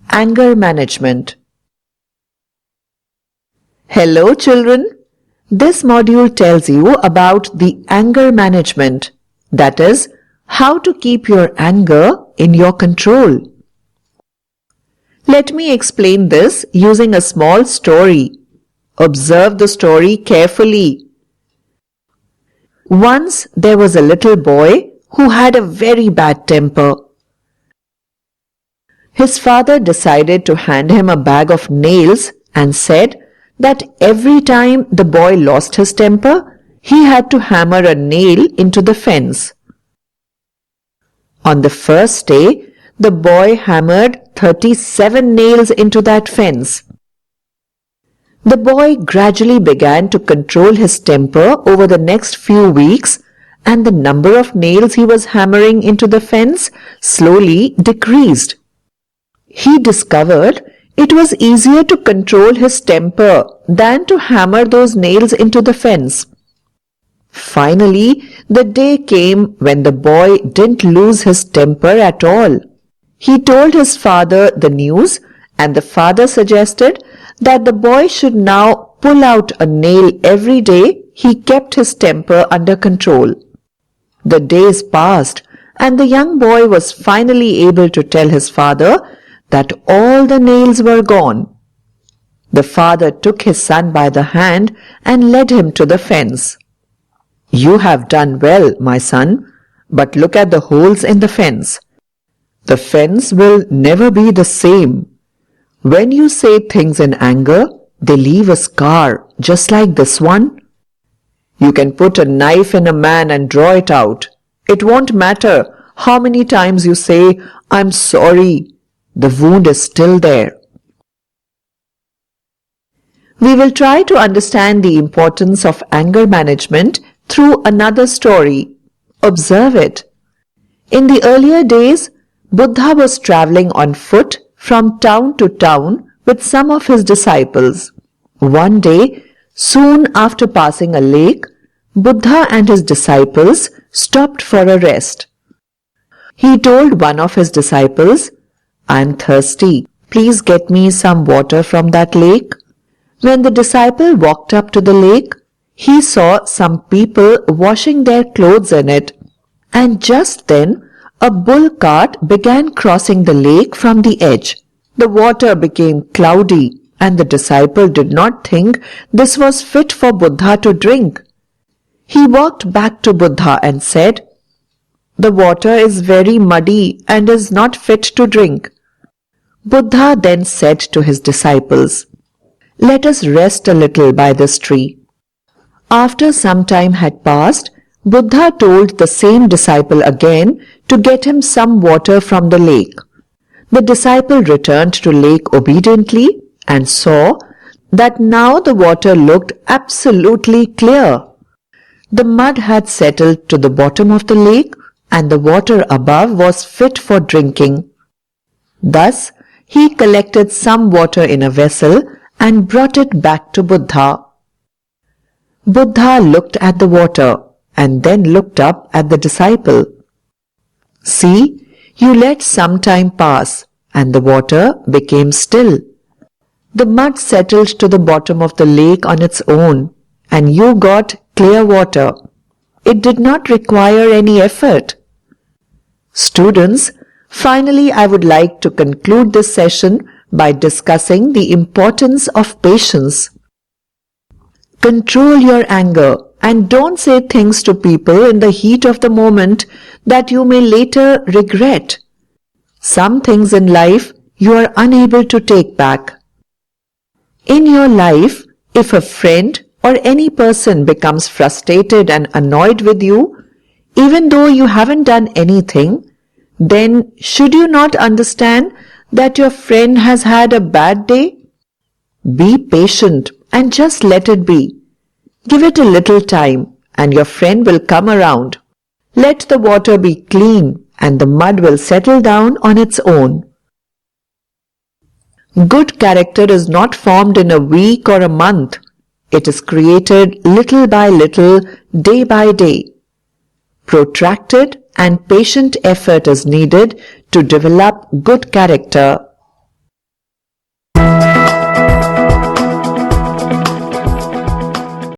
Anger management. Hello children. This module tells you about the anger management, that is, how to keep your anger in your control. Let me explain this using a small story. Observe the story carefully. Once there was a little boy who had a very bad temper. His father decided to hand him a bag of nails and said that every time the boy lost his temper, he had to hammer a nail into the fence. On the first day, the boy hammered 37 nails into that fence. The boy gradually began to control his temper over the next few weeks, and the number of nails he was hammering into the fence slowly decreased. He discovered it was easier to control his temper than to hammer those nails into the fence. Finally, the day came when the boy didn't lose his temper at all. He told his father the news, and the father suggested that the boy should now pull out a nail every day he kept his temper under control. The days passed, and the young boy was finally able to tell his father that all the nails were gone. The father took his son by the hand and led him to the fence. "You have done well, my son, but look at the holes in the fence. The fence will never be the same. When you say things in anger, they leave a scar just like this one. You can put a knife in a man and draw it out. It won't matter how many times you say, 'I'm sorry.' The wound is still there." We will try to understand the importance of anger management through another story. Observe it. In the earlier days, Buddha was traveling on foot from town to town with some of his disciples. One day, soon after passing a lake, Buddha and his disciples stopped for a rest. He told one of his disciples, "I'm thirsty. Please get me some water from that lake." When the disciple walked up to the lake, he saw some people washing their clothes in it, and just then a bull cart began crossing the lake from the edge. The water became cloudy, and the disciple did not think this was fit for Buddha to drink. He walked back to Buddha and said, "The water is very muddy and is not fit to drink." Buddha then said to his disciples, "Let us rest a little by this tree." After some time had passed, Buddha told the same disciple again to get him some water from the lake. The disciple returned to lake obediently and saw that now the water looked absolutely clear. The mud had settled to the bottom of the lake, and the water above was fit for drinking. Thus, he collected some water in a vessel and brought it back to Buddha. Buddha looked at the water and then looked up at the disciple. "See, you let some time pass, and the water became still. The mud settled to the bottom of the lake on its own, and you got clear water. It did not require any effort." Students, finally I would like to conclude this session by discussing the importance of patience. Control your anger and don't say things to people in the heat of the moment that you may later regret. Some things in life you are unable to take back. In your life, if a friend or any person becomes frustrated and annoyed with you, even though you haven't done anything, then should you not understand that your friend has had a bad day? Be patient and just let it be. Give it a little time and your friend will come around. Let the water be clean and the mud will settle down on its own. Good character is not formed in a week or a month. It is created little by little, day by day. Protracted and patient effort is needed to develop good character.